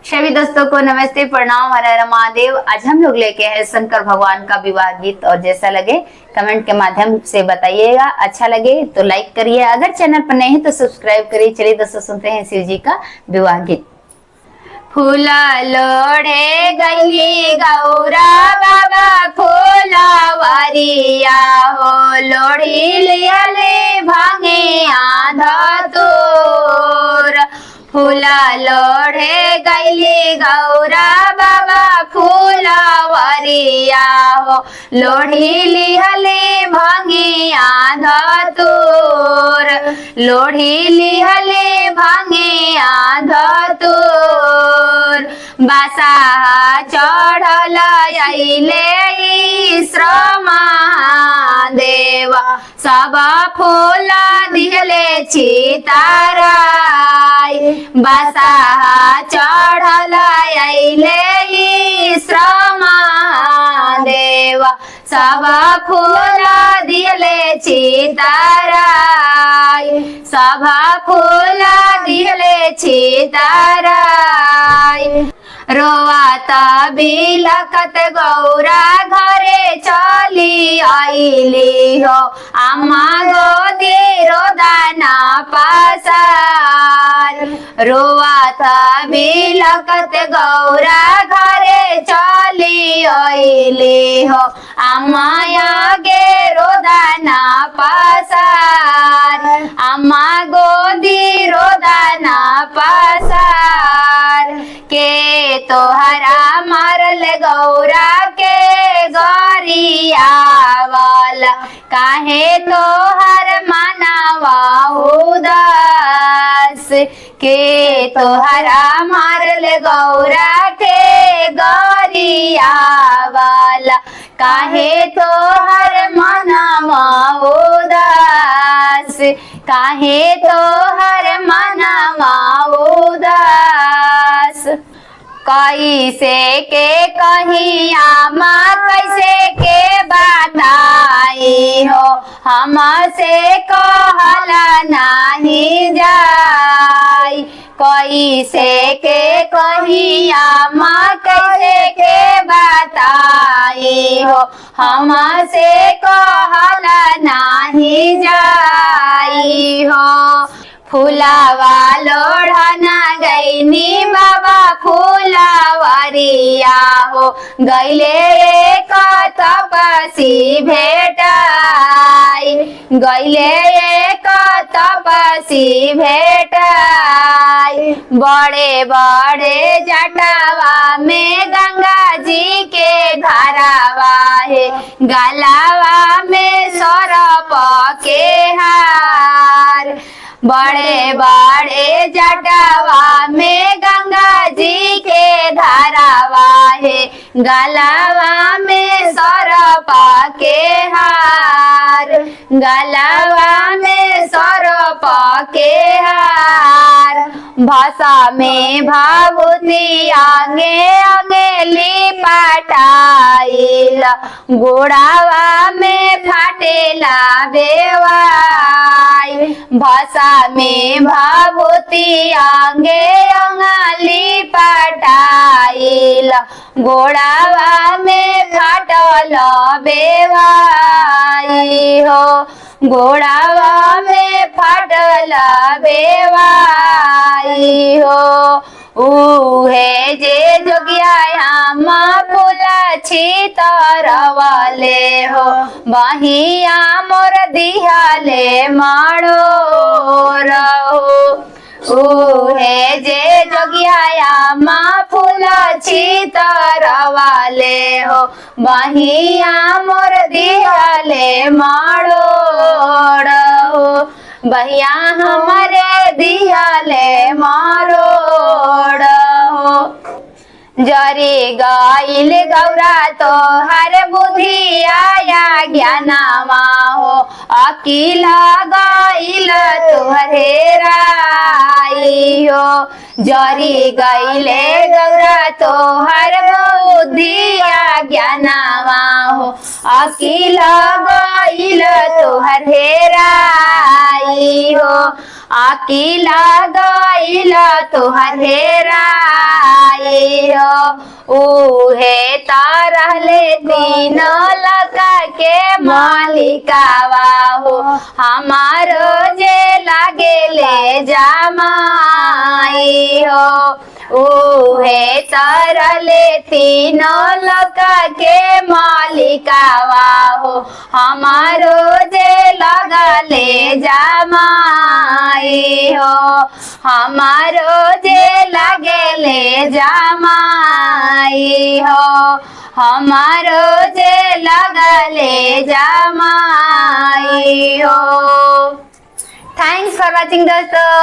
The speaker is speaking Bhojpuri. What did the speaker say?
सभी दोस्तों को नमस्ते, प्रणाम, हर हर महादेव। आज हम लोग लेके हैं शंकर भगवान का विवाह गीत। और जैसा लगे कमेंट के माध्यम से बताइएगा। अच्छा लगे तो लाइक करिए, अगर चैनल पर नए हैं तो सब्सक्राइब करिए। चलिए दोस्तों, सुनते हैं शिव जी का विवाह गीत। फूला लोढ़े गई गौरा बाबा फूलवरिया हो, लोढ़ी लियले भांगे आधा तोर। फूला लोढ़े गईली गौरा बाबा फूलवरिया हो, लोढ़ी लिहले भांगे आधा तोर। लोढ़ी लिहले भांगे आधा तोर। बासा चढ़ल अइले श्रम महादेव, सब फूल दिहले चिताराय। बासा चढ़ल अइले श्रम महादेव, सब फूल दिहले चिताराय। सब फूल दिहले चिताराय। रोआत बिलखत गौरा घरे चली आइली हो, अम्मा गोदी रोदाना पासार। रोआत बिलखत गौरा घरे चली आइली हो, अम्मा आगे रोदाना पासार। अम्मा गोदी रोदाना पासार। के तोहरा मारल गौरा के गरिया वाला, काहे तोहर मानवा उदास। के तोहरा मारल गौरा के गरिया वाला, काहे तोहर मानवा उदास। काहे तोहर मानवा उदास। कैसे के कहिया माँ कैसे के बताई हो, हमसे कहला नहीं जाई। कैसे के कहिया माँ कैसे के बताई हो, हमसे कहला नहीं जाई हो। फूलावा लोढ़ना गईनी बाबा फूलवरिया हो, गईले एक तपसी भेटाई। गईले एक तपसी भेटाई। बड़े बड़े जटावा में गंगा जी के धारावा है, गलावा में सरप के हार। बड़े बड़े जटावा में गंगा जी के धारावा है, गलावा में सरप के हार। गलावा में सरप के हार। भाषा में भावुती आगे आगे लिपटाइल, गोड़ावा में फाटेला बेवाई। भाषा में भावुती आगे अंगली पटाइल, गोड़ावा में फाटल बेवाई हो। गोड़ावा में फाटल बेवाई हो। उहे जे जोगिया हम फूला छितरवले हो, बहिया मोर दिहले मड़ोर हो। उहे जे जोगिया माँ फूला छितरवले हो, बहिया मोर दिहले मड़ोर हो। बहिया हमारे दिहले मड़ोर हो। जरी गईल गौरा तो हर बुद्धि आया ज्ञानवा हो, अकिल गईल तुहरे राई हो। जरी गईले गौरा तो हर बुद्धि आ ज्ञानवा हो, अकिल गईल तुहरे राई हो। अकिल गईल तुहरे राई उहे तारहले तीनों लोक के मालिकावा हो हमारो जे लागे ले जामाई हो उहे तरले तीनों लोक के मालिकावा हो हमारो जे लगले जामाई हो हमारो जे लगले जामाई हो हमारो जे लगले जामाई हो। थैंक्स फॉर वॉचिंग दोस्तों।